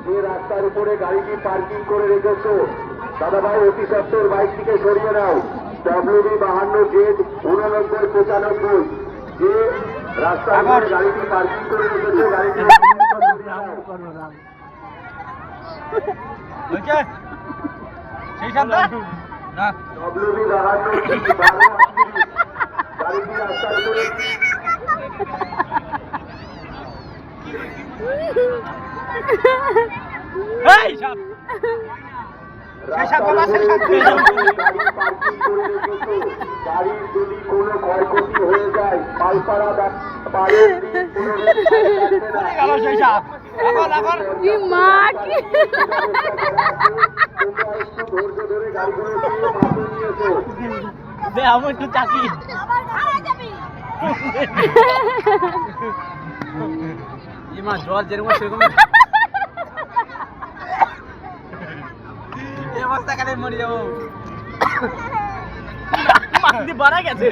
যে রাস্তার উপরে গাড়িটি পার্কিং করে রেখেছো দাদা ভাই অতি সত্তর বাইক থেকে সরিয়ে নাও। WB52Z8995 যে রাস্তার উপরে গাড়িটি পার্কিং করে রেখেছো গাড়িটি সেই শান্ত না WB52 গাড়িটি রাস্তার উপরে এই শান্ত গাড়ির যদি কোনো ক্ষয়ক্ষতি হয়ে যায় পালপাড়া ধৈর্য ধরে গাড়িগুলো দে আমার একটু চাকি মা জল যেরকম সেরকম এই অবস্থা কালে মরে যাবো মাটি বাড়া গেছে